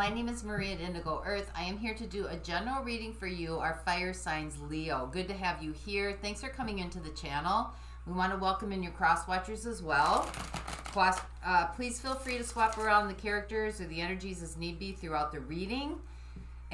my name is Maria at Indigo Earth. I am here to do a general reading for you, our fire signs Leo. Good to have you here. Thanks for coming into the channel. We want to welcome in your cross watchers as well. Please feel free to swap around the characters or the energies as need be throughout the reading.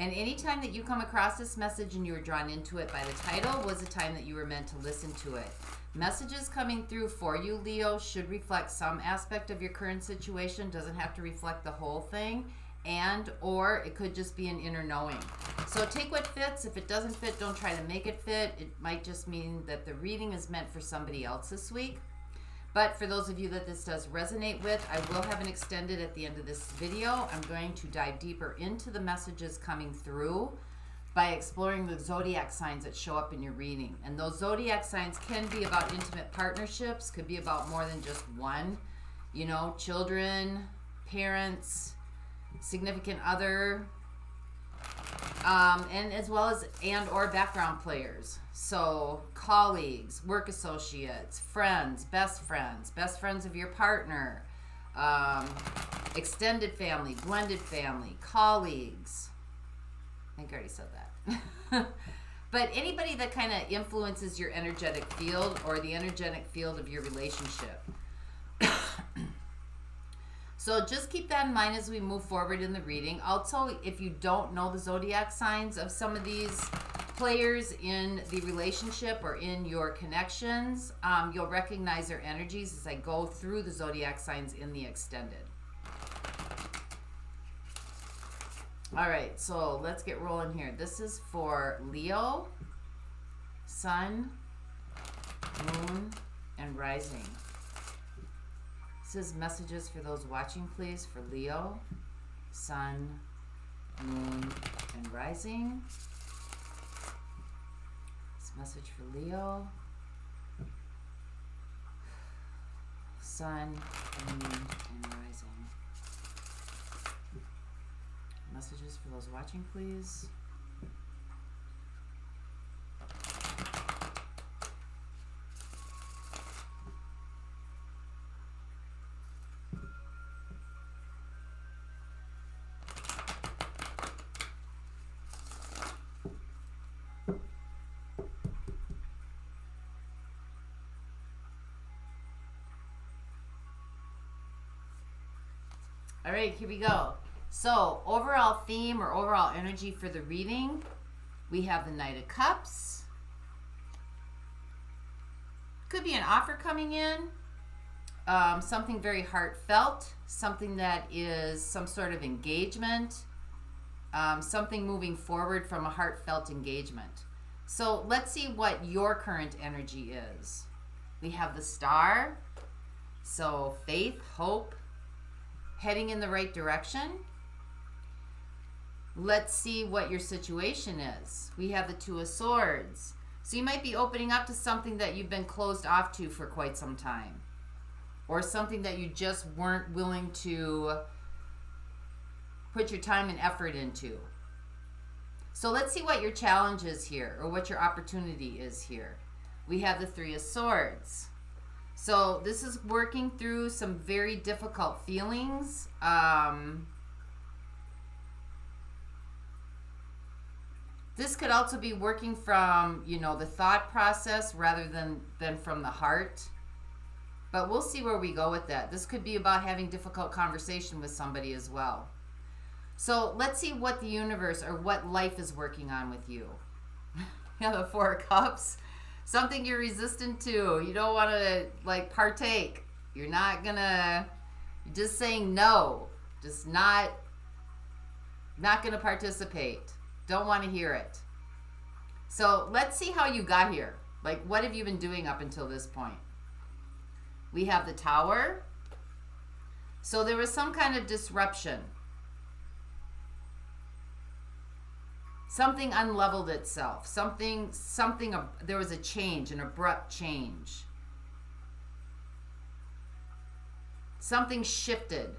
And anytime that you come across this message and you were drawn into it by the title was the time that you were meant to listen to it. Messages coming through for you, Leo, should reflect some aspect of your current situation. Doesn't have to reflect the whole thing. And or it could just be an inner knowing. So take what fits. If it doesn't fit, don't try to make it fit. It might just mean that the reading is meant for somebody else this week. But for those of you that this does resonate with, I will have an extended at the end of this video. I'm going to dive deeper into the messages coming through by exploring the zodiac signs that show up in your reading. And those zodiac signs can be about intimate partnerships, could be about more than just one. You know, children, parents, significant other, and as well as or background players. So colleagues, work associates, friends, best friends of your partner, extended family, blended family, colleagues. I think I already said that. But anybody that kind of influences your energetic field or the energetic field of your relationship. So just keep that in mind as we move forward in the reading. Also, if you don't know the zodiac signs of some of these players in the relationship or in your connections, you'll recognize their energies as I go through the zodiac signs in the extended. All right, so let's get rolling here. This is for Leo, Sun, Moon, and Rising. This is messages for those watching, please, for Leo, Sun, Moon, and Rising. This message for Leo, Sun, Moon, and Rising. Messages for those watching, please. All right, here we go. So, overall theme or overall energy for the reading, we have the Knight of Cups. Could be an offer coming in, something very heartfelt, something that is some sort of engagement, something moving forward from a heartfelt engagement. So, let's see what your current energy is. We have the Star, so faith, hope, heading in the right direction. Let's see what your situation is. We have the Two of Swords. So you might be opening up to something that you've been closed off to for quite some time. Or something that you just weren't willing to put your time and effort into. So let's see what your challenge is here, or what your opportunity is here. We have the Three of Swords. So this is working through some very difficult feelings. This could also be working from, you know, the thought process rather than from the heart. But we'll see where we go with that. This could be about having difficult conversation with somebody as well. So let's see what the universe or what life is working on with you. Yeah, the Four of Cups. Something you're resistant to. You don't want to like partake. You're not gonna, you're just saying no. Just not gonna participate. Don't want to hear it. So let's see how you got here. Like, what have you been doing up until this point? We have the Tower. So there was some kind of disruption. Something unleveled itself. There was a change, an abrupt change. Something shifted.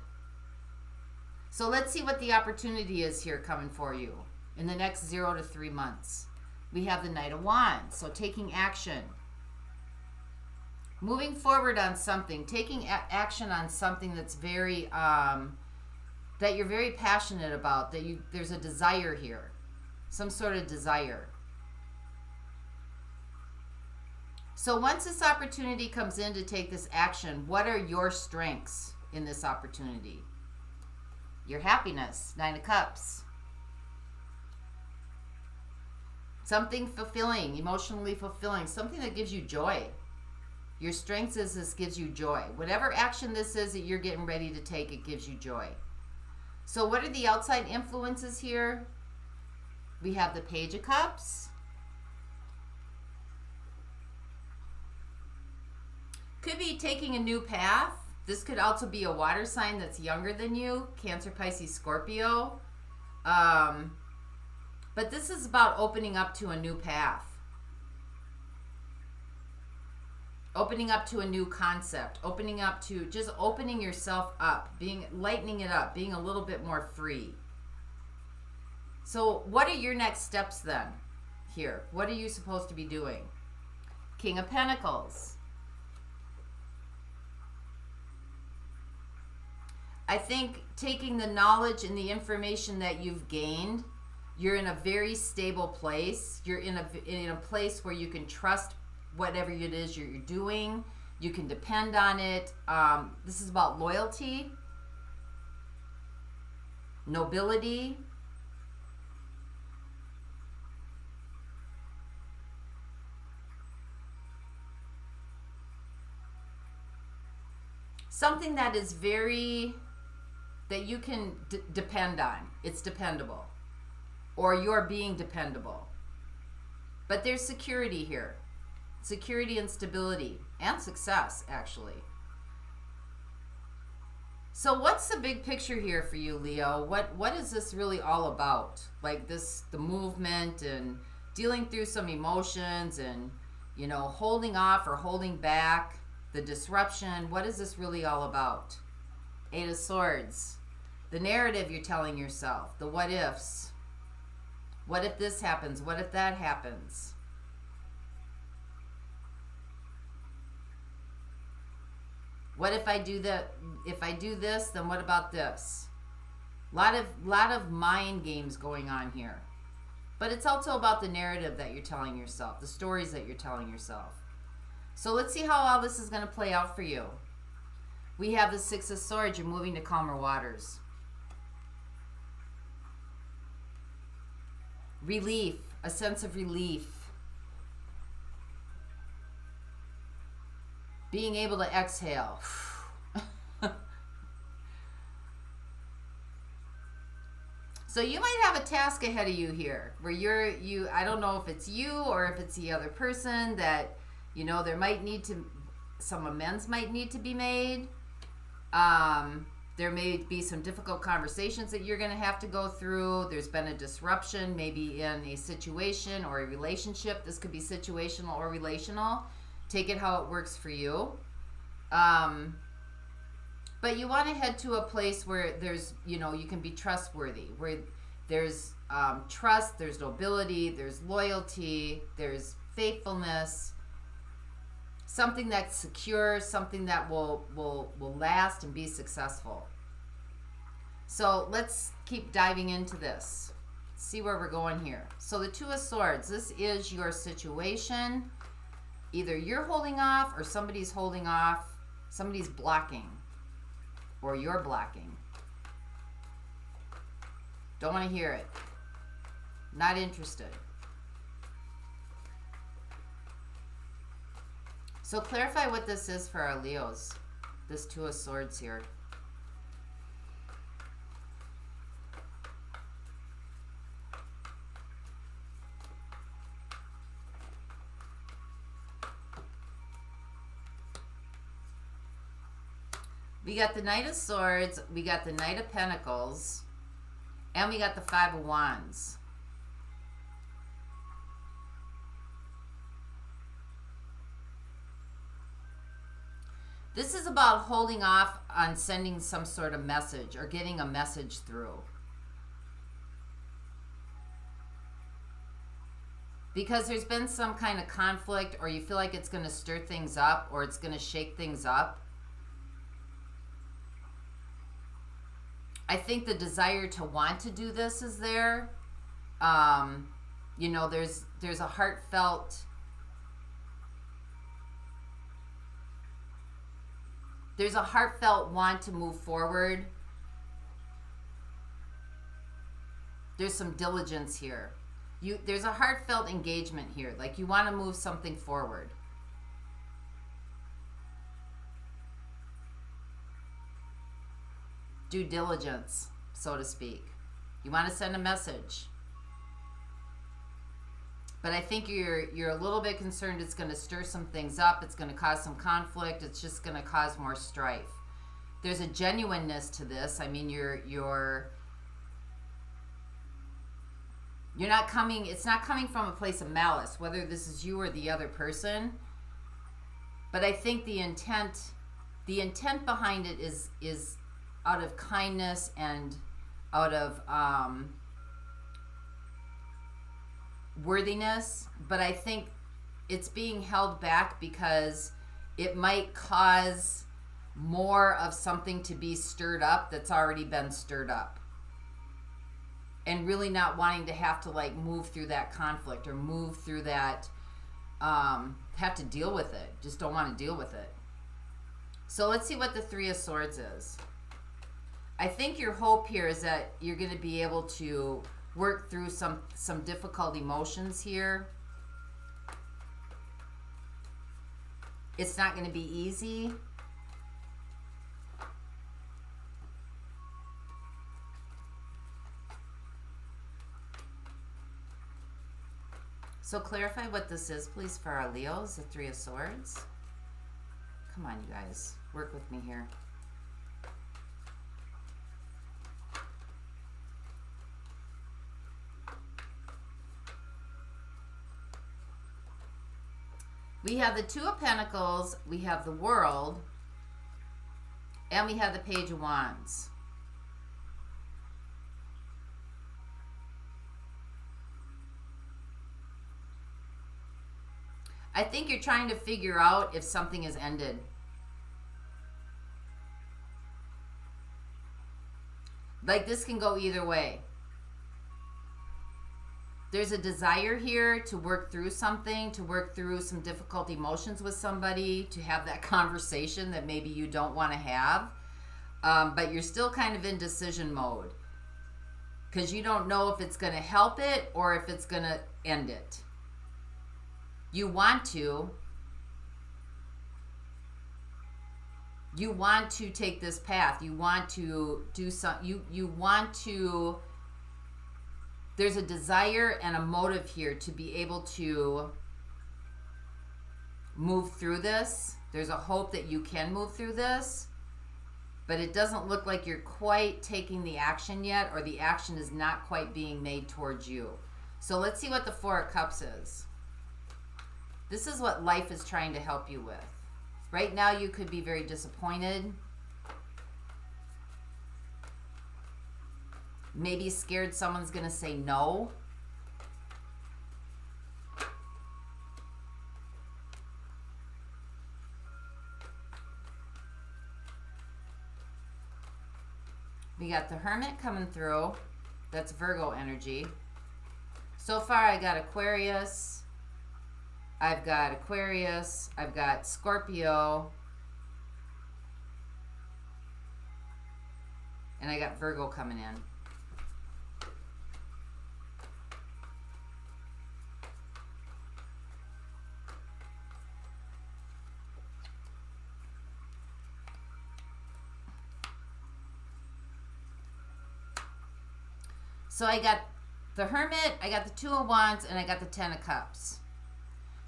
So let's see what the opportunity is here coming for you in the next 0 to 3 months. We have the Knight of Wands, so taking action. Moving forward on something, taking action on something that's very that you're very passionate about, that there's a desire here, some sort of desire. So once this opportunity comes in to take this action, what are your strengths in this opportunity? Your happiness, 9 of Cups. Something fulfilling, emotionally fulfilling, something that gives you joy. Your strengths is this gives you joy. Whatever action this is that you're getting ready to take, it gives you joy. So what are the outside influences here? We have the Page of Cups. Could be taking a new path. This could also be a water sign that's younger than you, Cancer, Pisces, Scorpio. But this is about opening up to a new path. Opening up to a new concept. Opening up to just opening yourself up, lightening it up, being a little bit more free. So what are your next steps then here? What are you supposed to be doing? King of Pentacles. I think taking the knowledge and the information that you've gained, you're in a very stable place. You're in a place where you can trust whatever it is you're doing. You can depend on it. This is about loyalty, nobility. Something that is that you can depend on. It's dependable. Or you're being dependable. But there's security here. Security and stability. And success, actually. So what's the big picture here for you, Leo? What is this really all about? Like the movement and dealing through some emotions and, holding off or holding back, the disruption. What is this really all about? 8 of Swords. The narrative you're telling yourself. The what ifs. What if this happens? What if that happens? What if I do that? If I do this, then what about this? Lot of mind games going on here. But it's also about the narrative that you're telling yourself, the stories that you're telling yourself. So let's see how all this is going to play out for you. We have the 6 of Swords. You're moving to calmer waters. Relief, a sense of relief. Being able to exhale. So you might have a task ahead of you here where I don't know if it's you or if it's the other person that, there might need to, some amends might need to be made. There may be some difficult conversations that you're going to have to go through. There's been a disruption, maybe in a situation or a relationship. This could be situational or relational. Take it how it works for you. But you want to head to a place where there's, you can be trustworthy, where there's trust, there's nobility, there's loyalty, there's faithfulness. Something that's secure, something that will last and be successful. So let's keep diving into this. See where we're going here. So the 2 of Swords, this is your situation. Either you're holding off or somebody's holding off. Somebody's blocking or you're blocking. Don't want to hear it. Not interested. So clarify what this is for our Leos. This 2 of Swords here. We got the Knight of Swords, we got the Knight of Pentacles, and we got the 5 of Wands. This is about holding off on sending some sort of message or getting a message through. Because there's been some kind of conflict or you feel like it's going to stir things up or it's going to shake things up. I think the desire to want to do this is there. You know, there's a heartfelt, want to move forward. There's some diligence here. There's a heartfelt engagement here. Like you want to move something forward. Due diligence, so to speak. You want to send a message. But I think you're a little bit concerned it's going to stir some things up. It's going to cause some conflict. It's just going to cause more strife. There's a genuineness to this. I mean, you're not coming, it's not coming from a place of malice, whether this is you or the other person. But I think the intent behind it is out of kindness and out of worthiness. But I think it's being held back because it might cause more of something to be stirred up that's already been stirred up. And really not wanting to have to like move through that conflict or move through that, have to deal with it. Just don't want to deal with it. So let's see what the Three of Swords is. I think your hope here is that you're going to be able to work through some difficult emotions here. It's not going to be easy. So clarify what this is, please, for our Leos, the Three of Swords. Come on, you guys. Work with me here. We have the Two of Pentacles, we have the World, and we have the Page of Wands. I think you're trying to figure out if something has ended. Like this can go either way. There's a desire here to work through something, to work through some difficult emotions with somebody, to have that conversation that maybe you don't want to have. But you're still kind of in decision mode because you don't know if it's going to help it or if it's going to end it. You want to take this path. You want to do some, you want to, there's a desire and a motive here to be able to move through this. There's a hope that you can move through this, but it doesn't look like you're quite taking the action yet, or the action is not quite being made towards you. So let's see what the Four of Cups is. This is what life is trying to help you with. Right now, you could be very disappointed. Maybe scared someone's going to say no. We got the Hermit coming through. That's Virgo energy. So far, I got Aquarius. I've got Aquarius, I've got Scorpio, and I got Virgo coming in. So I got the Hermit, I got the Two of Wands, and I got the Ten of Cups.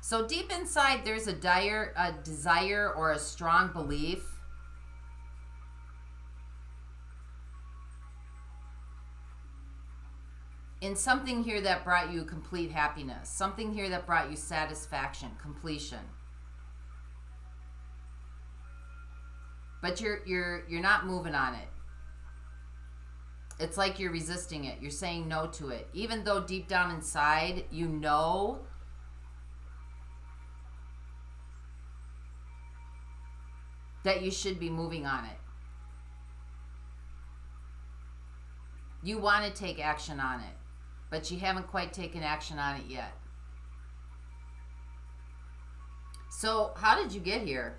So deep inside, there's a desire or a strong belief in something here that brought you complete happiness, something here that brought you satisfaction, completion. But you're not moving on it. It's like you're resisting it. You're saying no to it, even though deep down inside you know that you should be moving on it. You want to take action on it, but you haven't quite taken action on it yet. So how did you get here?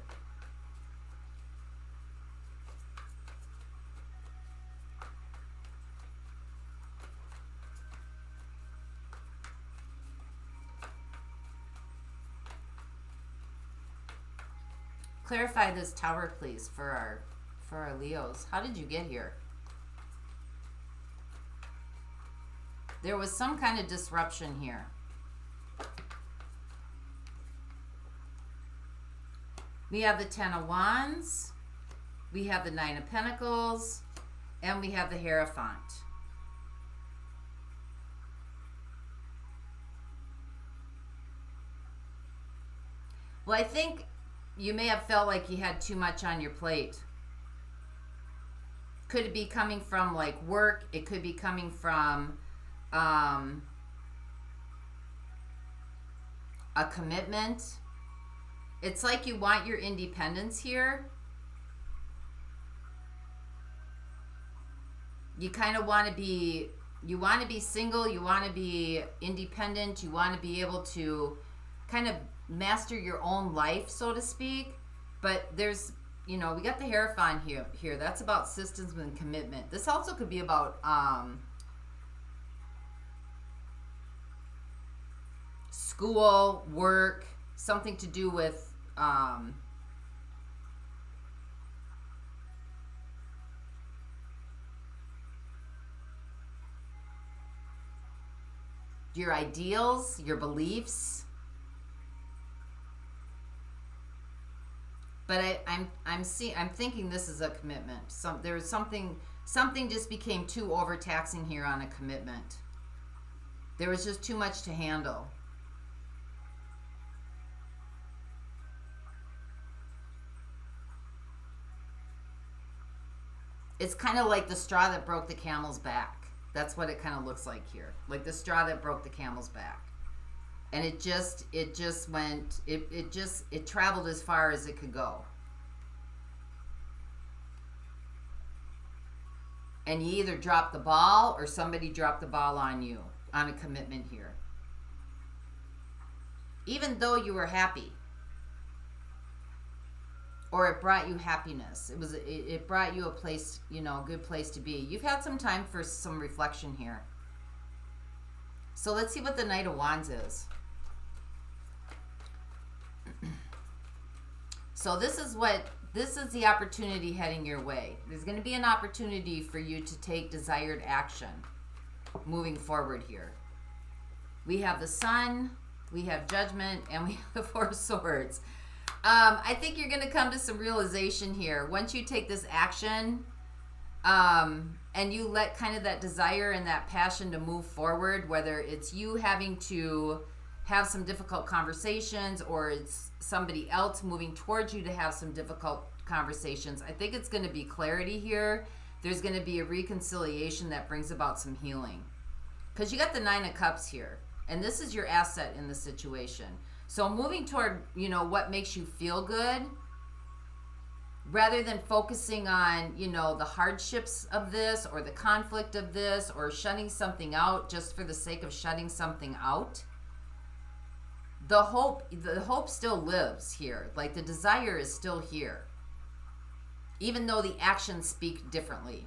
Clarify this tower, please, for our Leos. How did you get here? There was some kind of disruption here. We have the Ten of Wands, we have the Nine of Pentacles, and we have the Hierophant. Well, I think you may have felt like you had too much on your plate. Could it be coming from like work? It could be coming from a commitment. It's like you want your independence here. You kind of want to be, you want to be single, you want to be independent, you want to be able to kind of master your own life, so to speak. But there's, you know, we got the Hierophant here. That's about systems and commitment. This also could be about school, work, something to do with your ideals, your beliefs. But I'm thinking this is a commitment. There's something just became too overtaxing here on a commitment. There was just too much to handle. It's kind of like the straw that broke the camel's back. That's what it kind of looks like here. Like the straw that broke the camel's back. And it traveled as far as it could go. And you either dropped the ball or somebody dropped the ball on you on a commitment here. Even though you were happy. Or it brought you happiness. It brought you a place, you know, a good place to be. You've had some time for some reflection here. So let's see what the Knight of Wands is. So this is the opportunity heading your way. There's going to be an opportunity for you to take desired action moving forward here. We have the Sun, we have Judgment, and we have the Four of Swords. I think you're going to come to some realization here. Once you take this action, and you let kind of that desire and that passion to move forward, whether it's you having to have some difficult conversations or it's somebody else moving towards you to have some difficult conversations, I think it's going to be clarity here. There's going to be a reconciliation that brings about some healing. Because you got the Nine of Cups here, and this is your asset in the situation. So moving toward, you know, what makes you feel good, rather than focusing on, you know, the hardships of this or the conflict of this or shutting something out just for the sake of shutting something out. The hope still lives here. Like the desire is still here. Even though the actions speak differently.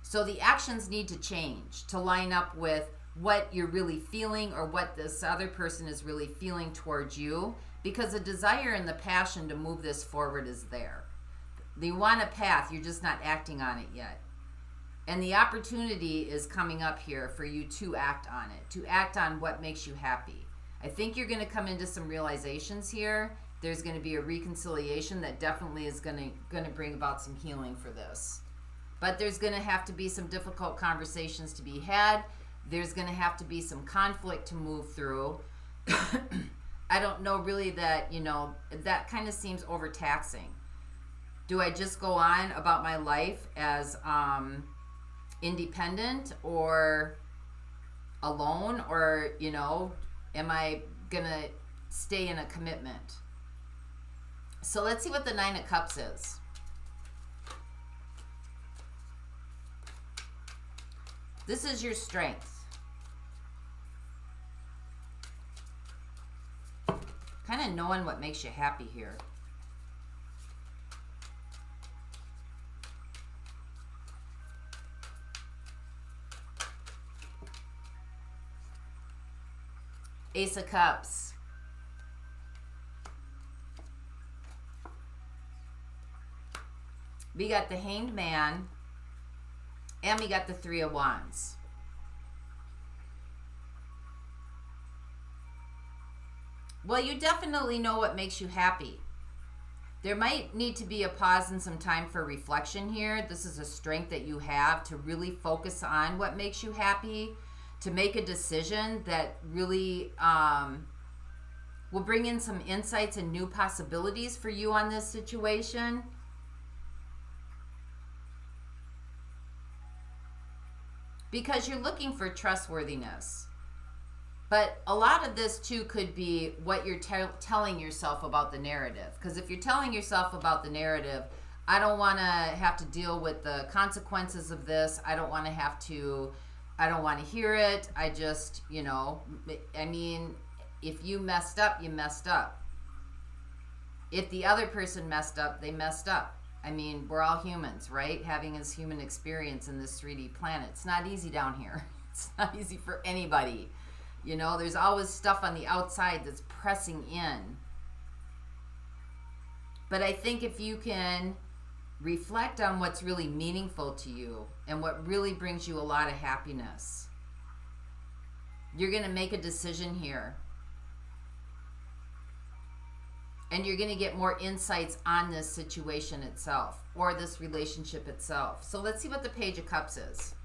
So the actions need to change to line up with what you're really feeling or what this other person is really feeling towards you, because the desire and the passion to move this forward is there. You want a path, you're just not acting on it yet. And the opportunity is coming up here for you to act on it, to act on what makes you happy. I think you're going to come into some realizations here. There's going to be a reconciliation that definitely is going to bring about some healing for this. But there's going to have to be some difficult conversations to be had. There's going to have to be some conflict to move through. I don't know really that, you know, that kind of seems overtaxing. Do I just go on about my life as independent or alone, or, you know, am I going to stay in a commitment? So let's see what the Nine of Cups is. This is your strength. Kind of knowing what makes you happy here. Ace of Cups. We got the Hanged Man. And we got the Three of Wands. Well, you definitely know what makes you happy. There might need to be a pause and some time for reflection here. This is a strength that you have to really focus on what makes you happy, to make a decision that really will bring in some insights and new possibilities for you on this situation. Because you're looking for trustworthiness. But a lot of this too could be what you're telling yourself about the narrative. Because if you're telling yourself about the narrative, I don't want to have to deal with the consequences of this. I don't want to hear it. I just, you know, I mean, if you messed up, you messed up. If the other person messed up, they messed up. I mean, we're all humans, right? Having this human experience in this 3D planet. It's not easy down here. It's not easy for anybody. You know, there's always stuff on the outside that's pressing in. But I think if you can reflect on what's really meaningful to you and what really brings you a lot of happiness, you're going to make a decision here. And you're going to get more insights on this situation itself or this relationship itself. So let's see what the Page of Cups is.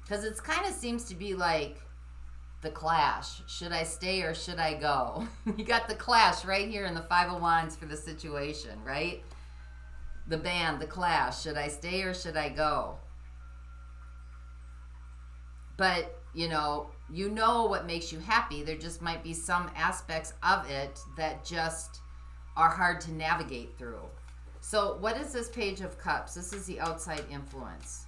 Because it kind of seems to be like the clash. Should I stay or should I go? You got the clash right here in the Five of Wands for the situation, right? The band, the clash. Should I stay or should I go? But, you know what makes you happy. There just might be some aspects of it that just are hard to navigate through. So what is this Page of Cups? This is the outside influence.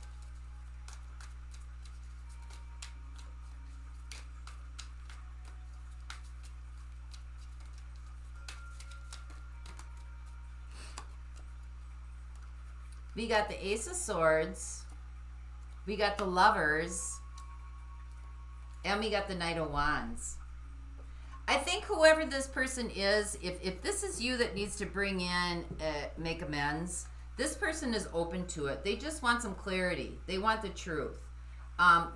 We got the Ace of Swords, we got the Lovers, and we got the Knight of Wands. I think whoever this person is, if this is you that needs to bring in, make amends, this person is open to it. They just want some clarity. They want the truth.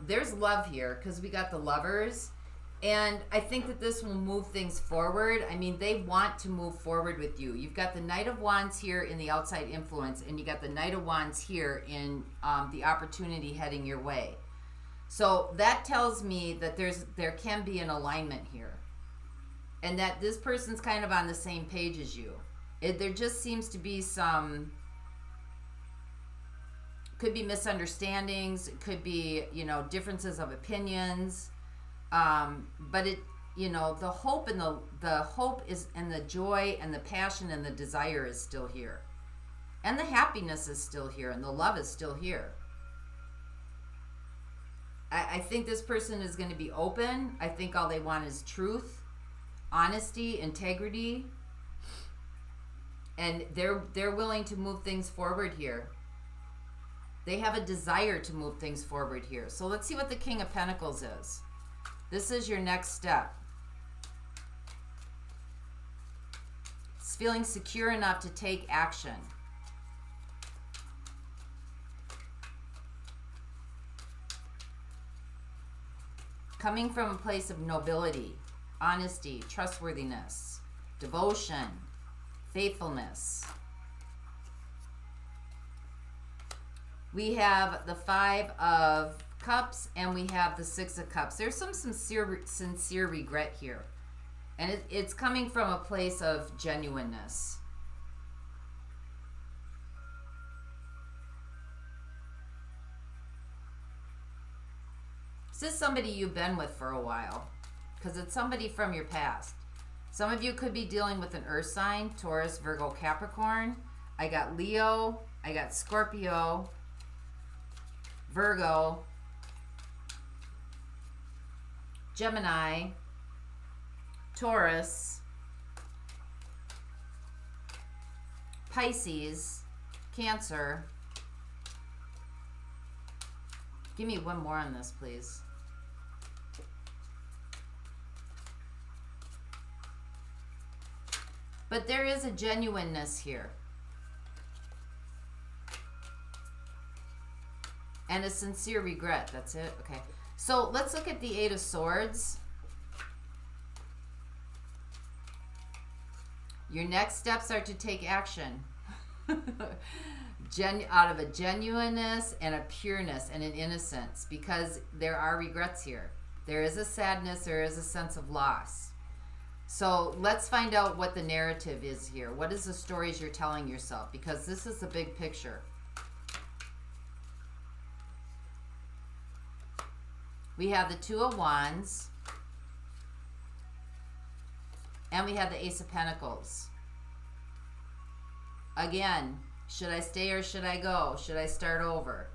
There's love here because we got the Lovers. And I think that this will move things forward. I mean, they want to move forward with you. You've got the Knight of Wands here in the outside influence, and you got the Knight of Wands here in the opportunity heading your way. So that tells me that there can be an alignment here, and that this person's kind of on the same page as you. There just seems to be some, could be misunderstandings, it could be, differences of opinions. But it, the hope and the hope is, and the joy and the passion and the desire is still here. And the happiness is still here and the love is still here. I think this person is going to be open. I think all they want is truth, honesty, integrity. And they're willing to move things forward here. They have a desire to move things forward here. So let's see what the King of Pentacles is. This is your next step. It's feeling secure enough to take action. Coming from a place of nobility, honesty, trustworthiness, devotion, faithfulness. We have the Five of Cups and we have the Six of Cups. There's some sincere regret here, and it's coming from a place of genuineness. This is somebody you've been with for a while, because it's somebody from your past. Some of you could be dealing with an earth sign, Taurus, Virgo, Capricorn. I got Leo, I got Scorpio, Virgo, Gemini, Taurus, Pisces, Cancer. Give me one more on this, please. But there is a genuineness here. And a sincere regret. That's it? Okay. So let's look at the Eight of Swords. Your next steps are to take action. Out of a genuineness and a pureness and an innocence, because there are regrets here. There is a sadness, there is a sense of loss. So let's find out what the narrative is here. What is the stories you're telling yourself? Because this is the big picture. We have the Two of Wands. And we have the Ace of Pentacles. Again, should I stay or should I go? Should I start over?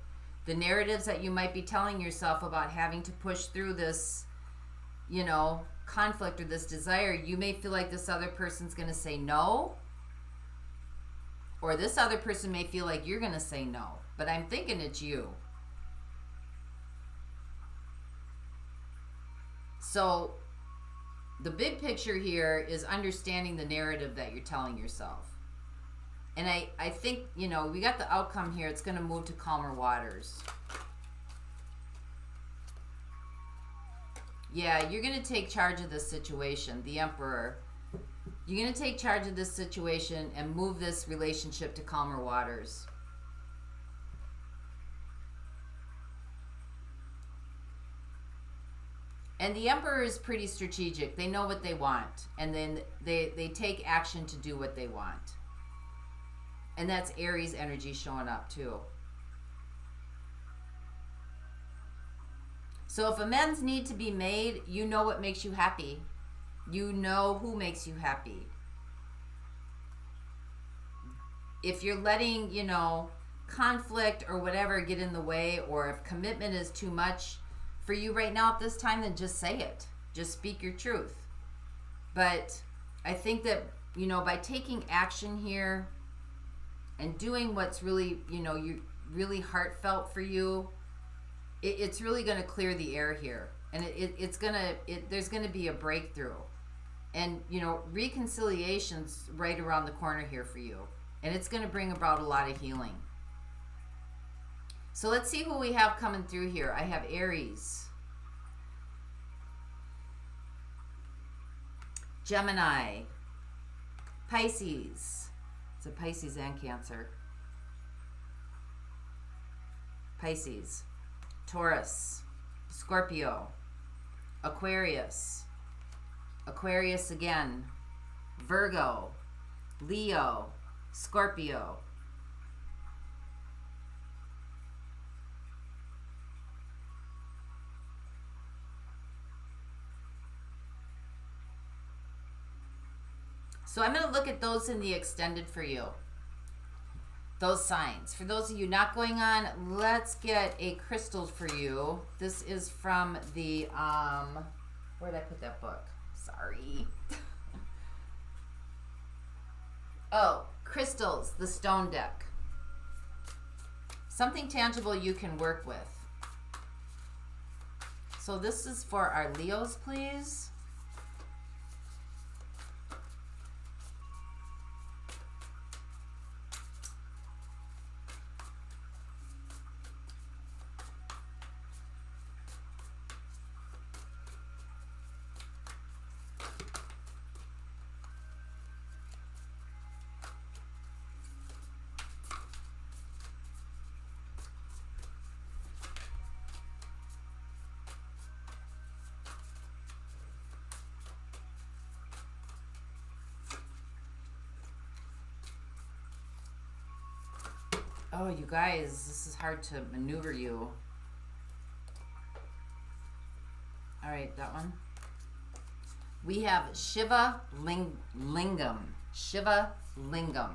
The narratives that you might be telling yourself about having to push through this, you know, conflict or this desire, you may feel like this other person's going to say no. Or this other person may feel like you're going to say no. But I'm thinking it's you. So the big picture here is understanding the narrative that you're telling yourself. And I think, you know, we got the outcome here. It's going to move to calmer waters. Yeah, you're going to take charge of this situation, the Emperor. You're going to take charge of this situation and move this relationship to calmer waters. And the Emperor is pretty strategic. They know what they want. And then they take action to do what they want. And that's Aries energy showing up too. So if amends need to be made, you know what makes you happy. You know who makes you happy. If you're letting, you know, conflict or whatever get in the way, or if commitment is too much for you right now at this time, then just say it. Just speak your truth. But I think that, you know, by taking action here and doing what's really, you know, you really heartfelt for you, it's really going to clear the air here. And there's going to be a breakthrough. And, you know, reconciliation's right around the corner here for you. And it's going to bring about a lot of healing. So let's see who we have coming through here. I have Aries, Gemini, Pisces. It's a Pisces and Cancer. Pisces, Taurus, Scorpio, Aquarius, Aquarius again, Virgo, Leo, Scorpio. So I'm going to look at those in the extended for you. Those signs. For those of you not going on, let's get a crystal for you. This is from the, where did I put that book? Sorry. Oh, crystals, the stone deck. Something tangible you can work with. So this is for our Leos, please. Oh, you guys, this is hard to maneuver you. All right, that one. We have Shiva Lingam. Shiva Lingam.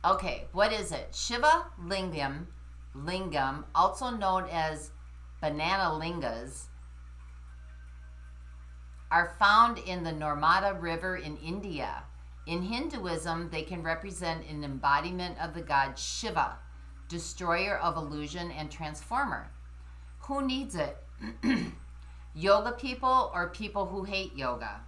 Okay, what is it? Shiva Lingam, also known as banana lingas, are found in the Narmada River in India. In Hinduism, they can represent an embodiment of the god Shiva, destroyer of illusion and transformer. Who needs it? Yoga people or people who hate yoga?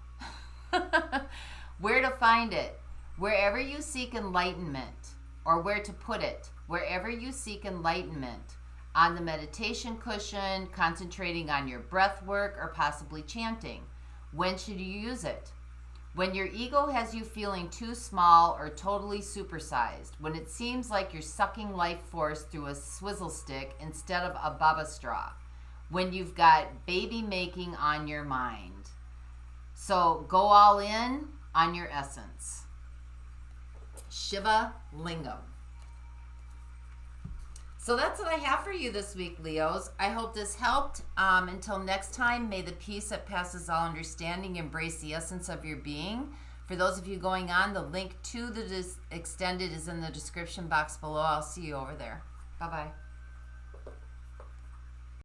Where to find it? Wherever you seek enlightenment, or where to put it, wherever you seek enlightenment, on the meditation cushion, concentrating on your breath work, or possibly chanting. When should you use it? When your ego has you feeling too small or totally supersized, when it seems like you're sucking life force through a swizzle stick instead of a baba straw, when you've got baby making on your mind. So go all in on your essence. Shiva Lingam. So that's what I have for you this week, Leos. I hope this helped. Until next time, may the peace that passes all understanding embrace the essence of your being. For those of you going on, the link to the extended is in the description box below. I'll see you over there. Bye-bye.